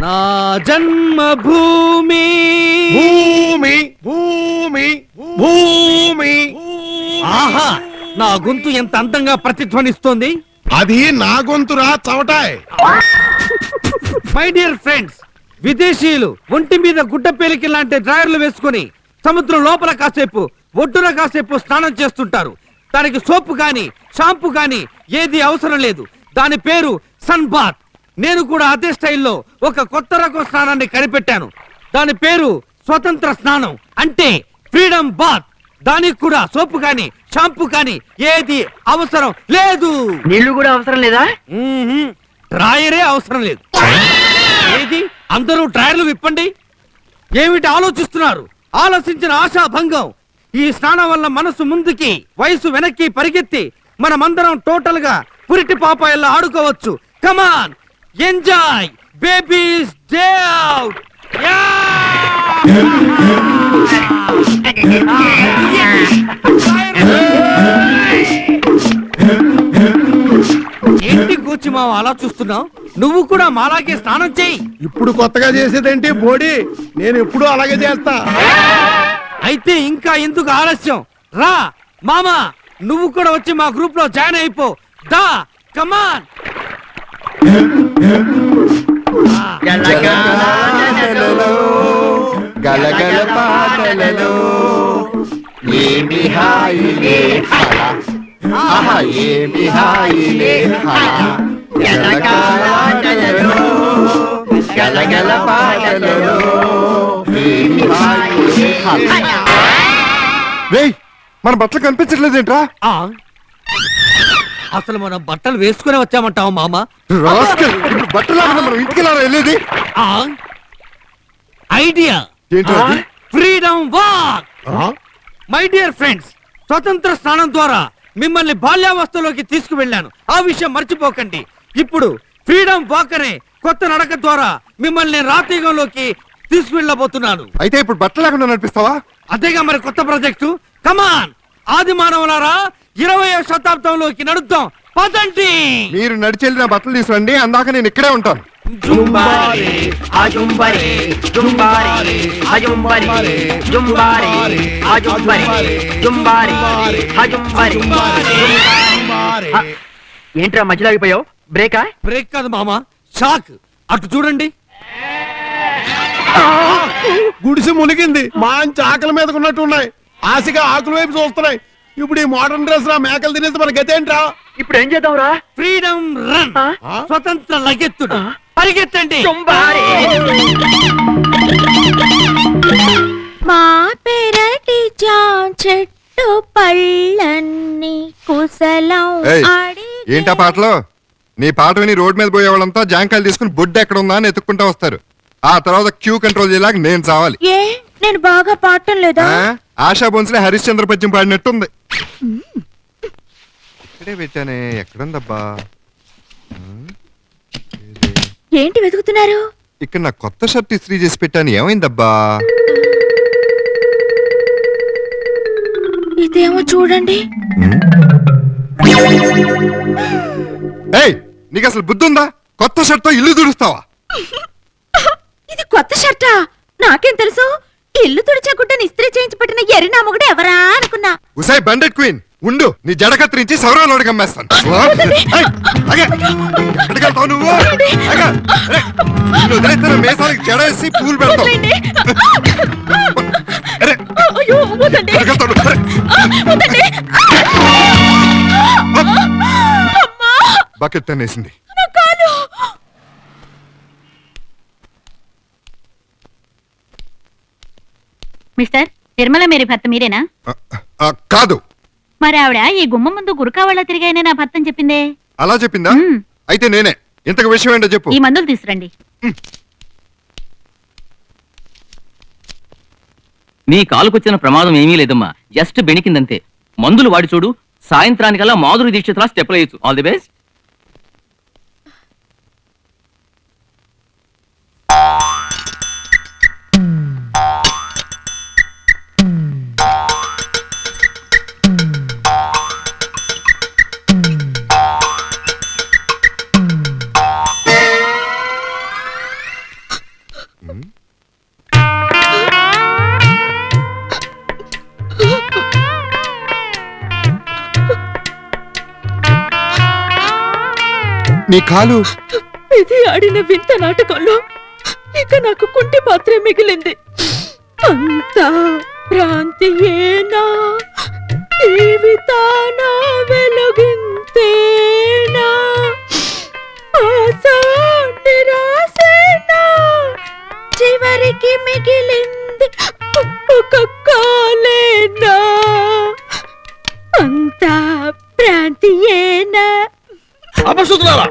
నా జన్మభూమి భూమి భూమి భూమి. ఆహా, నా గొంతు ఎంత అందంగా ప్రతిధ్వనిస్తోంది. అది నా గొంతురా చవటాయ్. మై డియర్ ఫ్రెండ్స్, విదేశీయులు ఒంటి మీద గుడ్డ పేలికి లాంటి డ్రాయర్లు వేసుకుని సముద్రం లోపల కాసేపు ఒడ్డున కాసేపు స్నానం చేస్తుంటారు. దానికి సోపు గాని షాంపూ గాని ఏది అవసరం లేదు. దాని పేరు సన్ బాత్. నేను కూడా అదే స్టైల్లో ఒక కొత్త రకం స్నానాన్ని కనిపెట్టాను. దాని పేరు స్వతంత్ర స్నానం, అంటే ఫ్రీడమ్ బాత్. దానికి కూడా సోపు గాని షాంపూ గాని ఏది అవసరం లేదు. నీళ్లు కూడా అవసరం లేదా? డ్రాయరే అవసరం లేదు. ఏది, అందరూ డ్రాయర్లు విప్పండి. ఏమిటి ఆలోచిస్తున్నారు? ఆలోచించిన ఆశా భంగం. ఈ స్నానం వల్ల మనసు ముందుకి, వయసు వెనక్కి పరిగెత్తి మనమందరం టోటల్ గా పురిటి పాపాయల్లా ఆడుకోవచ్చు. కమాన్, ఎంజాయ్ బేబీస్ డే అవుట్. ఏంటి కూర్చి మావ అలా చూస్తున్నావు? నువ్వు కూడా మాలాగే స్నానం చేయి. ఇప్పుడు కొత్తగా చేసేదేంటి బోడి? నేను ఎప్పుడు అలాగే చేస్తా. అయితే ఇంకా ఎందుకు ఆలస్యం? రా మామా, నువ్వు కూడా వచ్చి మా గ్రూప్ లో జాయిన్ అయిపో. దా, కమాన్. గలగల పాటలలో ఏమి హాయిలే హల, ఆహా ఏమి హాయిలే హల, గలగల పాటలలో ఏమి హాయిలే హల. రేయ్, మన బట్టలు కనిపించట్లేదేంట్రా? అసలు మనం బట్టలు వేసుకునే వచ్చామంటావు మామా? బట్టలు మనం ఇంటికి వెళ్ళేది. Idea freedom walk. My dear friends, స్వతంత్ర స్నానం ద్వారా మిమ్మల్ని బాల్యావస్థలోకి తీసుకువెళ్ళాను. ఆ విషయం మర్చిపోకండి. ఇప్పుడు ఫ్రీడమ్ వాక్ అనే కొత్త నడక ద్వారా మిమ్మల్ని రాతీగంలోకి తీసుకువెళ్ళబోతున్నాను. అయితే ఇప్పుడు బట్టలు లేకుండా నడిపిస్తావా? అదేగా మరి కొత్త ప్రాజెక్టు. కమాన్, ఆది మానవులారా, 20వ శతాబ్దంలోకి నడుద్దాం. పదండి. మీరు నడిచెళ్ళి నా బట్టలు తీసుకురండి, అందాక నేను ఇక్కడే ఉంటాను. జుంబారే ఆజుంబరే జుంబారే ఆజుంబరే జుంబారే ఆజుంబరే జుంబారే ఆజుంబరే. ఏంట్రా మధ్యలో ఆగిపోయావు? బ్రేకా? బ్రేక్ కాదు మామా, షాక్. అటు చూడండి. గుడిసి మునిగింది. మంచి ఆకలి మీదకు ఉన్నట్టు ఉన్నాయి. ఆశగా ఆకుల వైపు చూస్తున్నాయి. ఇప్పుడు ఈ మోడర్న్ డ్రెస్ రా మేకలు తినేసి మన గతేంట్రా? ఇప్పుడు ఏం చేద్దాంరా? ఫ్రీడమ్ రన్, స్వతంత్ర లగెత్తుడు. పరిగెత్తండి. మా పెరటి చెట్టు పళ్ళన్ని కుశలం. ఏంటా పాటలో? నీ పాట విని రోడ్ మీద పోయే వాళ్ళంతా జాంకాయలు తీసుకుని బొడ్డు ఎక్కడ ఉందా అని ఎత్తుక్కుంటా వస్తారు. ఆ తర్వాత క్యూ కంట్రోల్ చేయలేక నేను చావాలి. ఏ, నేను బాగా పాడటం లేదా? ఆశా బోన్స్లే హరిశ్చంద్ర పద్యం పాడినట్టుంది. ఇక్కడే పెట్టానే, ఎక్కడుందబ్బా? ఏంటి వెతుకుతున్నారు? ఇక్కడ నా కొత్త షర్ట్ ఇస్త్రీ చేసి పెట్టాను, ఏమైందబ్బా? ఇదేమో చూడండి. ఏయ్, నీకు అసలు బుద్ధి ఉందా? కొత్త షర్ట్ తో ఇల్లు తుడుస్తావా? ఇది కొత్త షర్టా? నాకేం తెలుసు? ఇల్లు తుడిచే గుడ్డని ఇస్త్రీ చేయించి పెట్టిన ఎరినామగుడు ఎవరా అనుకున్నా. ఉసాయ్ బండెడ్ క్వీన్, ఉండు, నీ జడ కత్తిరించి సౌరాలోడికి అమ్మేస్తాను. మేసానికి జడ వేసి పూలు పెడతావు. బకెట్ తన్నేసింది. మిస్టర్, నిర్మల మేరీ భర్త మీరేనా? కాదు. మరి ఆవిడ ఈ గుమ్మ ముందు గురకా వాళ్ళ తిరిగాయనే నా భర్తని చెప్పిందే. అలా చెప్పిందా? అయితే నేనే. ఇంతకు విషయం ఏంటో చెప్పు. ఈ మందులు తీసురండి. నీ కాలుకొచ్చిన ప్రమాదం ఏమీ లేదమ్మా, జస్ట్ బెణికిందంతే. మందులు వాడి చూడు, సాయంత్రానికల్లా మాధురి దీక్షితులా స్టెప్లు వేయచ్చు. All the best. నీ కాలు ఇది ఆడిన వింత నాటకంలో ఇక నాకు కుంటి పాత్రే మిగిలింది. అంతా భ్రాంతియేనా, జీవితాన వెలుగింతేనా, ఆశ నిరాశేనా, చివరికి మిగిలింది ఒక కాలేనా, అంతా భ్రాంతియేనా. అపశుద్ధులారా,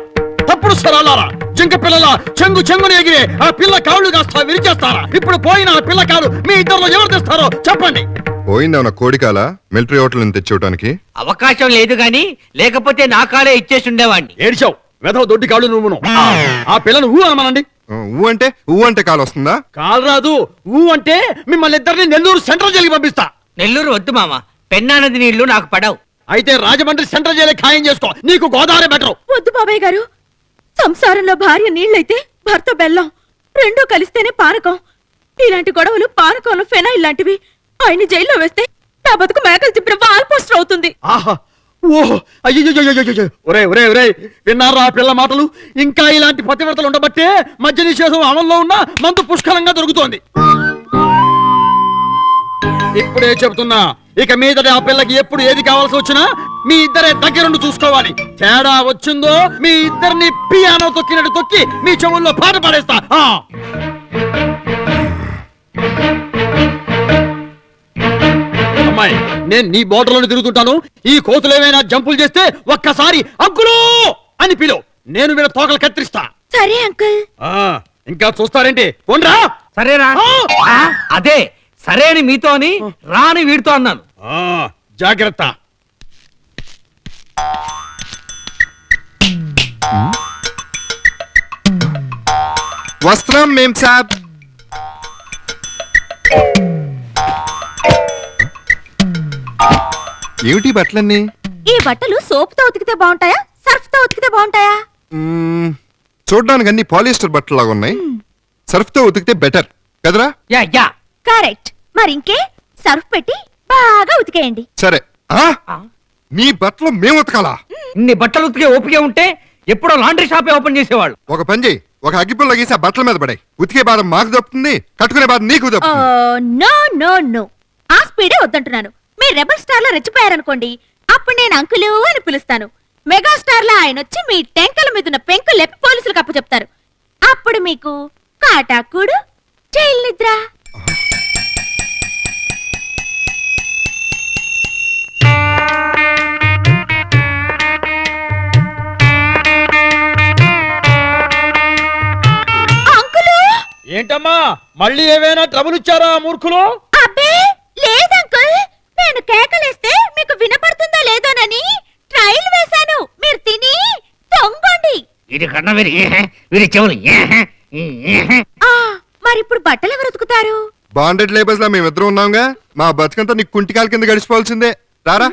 తప్పుడు స్వరాలారా, జింక పిల్లల చెంగు చెంగుని ఎగిరే ఆ పిల్ల కాళ్ళు కాస్త విరిచేస్తారా? ఇప్పుడు పోయిన ఆ పిల్ల కాలు మీ ఇద్దరిలో ఎవరు తెస్తారో చెప్పండి. పోయిందేమన్నా కోడికాల మిలిటరీ హోటల్ నుంచి తెచ్చుకోవడానికి? అవకాశం లేదు గాని లేకపోతే నా కాలే ఇచ్చేసి ఉండేవాడిని. ఏడ్చావు వెధవ దొడ్డి కాళ్ళు నువ్వును. ఆ పిల్లను ఊ అనమనండి. ఊ అంటే కాలు వస్తుందా? కాలు రాదు. ఊ అంటే మిమ్మల్ని ఇద్దరిని నెల్లూరు సెంట్రల్ జైలుకి పంపిస్తా. నెల్లూరు వద్దు మామ, పెన్నా నది నీళ్లు నాకు పడవు. అయితే రాజమండ్రి సెంట్రల్ జైలు ఖాయం చేసుకో. నీకు గోదావరి బెటర్. వద్దు బాబాయ్ గారు, సంసారంలో భార్య నీళ్ళైతే భర్త బెల్లం, రెండూ కలిస్తేనే పానకం. ఇలాంటి గొడవలు పానకంలో ఫెనాయిల్ లాంటివి. ఆయన్ని జైల్లో వేస్తే నా బతుకు మేకలు తిప్పిన వాల్ పోస్టర్ అవుతుంది. ఆహా ఓహో అయ్యో ఒరే ఒరే ఒరే విన్నారా ఆ పిల్ల మాటలు? ఇంకా ఇలాంటి పతివ్రతలు ఉండబట్టే మద్య నిషేధం అమల్లో ఉన్న మందు పుష్కలంగా దొరుకుతోంది. ఇప్పుడే చెబుతున్నా, ఇక మీదట ఆ పిల్లకి ఎప్పుడు ఏది కావాల్సి వచ్చినా మీ ఇద్దరే దగ్గరుండి చూసుకోవాలి. తేడా వచ్చిందో మీ ఇద్దరిని పియానో తొక్కినట్టు తొక్కి మీ చెవుల్లో పాట పాడేస్తా. అమ్మాయి, నేను నీ బోటలోని తిరుగుతుంటాను. ఈ కోతులు ఏమైనా జంపులు చేస్తే ఒక్కసారి అంకులు అని పిలు. నేను వీళ్ళ తోకలు కత్తిరిస్తా. సరే అంకుల్. ఇంకా చూస్తారేంటి? పోండ్రా. సరేరా? ఆ, అదే సరే అని మీతో అని రాని వీడితో అన్నాను. జాగ్రత్త. వస్త్రం మేం సాబ్. ఏమిటి బట్టలన్నీ? ఈ బట్టలు సోప్ తో ఉతికితే బాగుంటాయా, సర్ఫ్ తో ఉతికితే బాగుంటాయా? చూడడానికి అన్ని పాలిస్టర్ బట్టలు లాగా ఉన్నాయి. సర్ఫ్ తో ఉతికితే బెటర్ కదరా? Yeah yeah correct. మరి ఇంకే సర్ఫ్ పెట్టి బాగా ఉతికేయండి. సరే. నీ బట్టలు మేము ఉతకాలా? ఇన్ని బట్టలు ఉతికే ఓపిక ఉంటే ఎప్పుడో లాండ్రీ షాపే ఓపెన్ చేసేవాళ్ళు. ఒక పని చేయి, ఒక అగ్గిపుల్ల గీసి ఆ బట్టల మీద పడాయి. ఉతికే బాధ మాకు దప్పుతుంది, కట్టుకునే బాధ నీకు దప్పుతుంది. నో నో నో, ఆ స్పీడే వద్దంటున్నాను. మీరు రెబల్ స్టార్ లో రెచ్చిపోయారనుకోండి, అప్పుడు నేను అంకులు అని పిలుస్తాను. మెగా స్టార్ లో ఆయన వచ్చి మీ టెంకల మీద ఉన్న పెంకులు లేపి పోలీసులకు అప్పు చెప్తారు. అప్పుడు మీకు కాటాకుడు, జైలు నిద్ర. అంకులు! ఏంటమ్మా, మళ్ళీ ఏమైనా ట్రబుల్ ఇచ్చారా మూర్ఖులు? అబ్బే లేదంకుల్, నేను కేకలేస్తే మీకు వినపడుతుందో లేదోనని ట్రైల్ వేశాను. మీరు తిని తొంగండి. ఇది కన్నా వీరి చెవులు. మరి ఇప్పుడు బట్టలు ఎవరు ఉతుకుతారు? బాండెడ్ లేబర్స్ లా మేమిద్దరం ఉన్నాంగా, మా బతుకంతా నీకు కుంటికాల కింద గడిచిపోవాల్సిందే. రారా.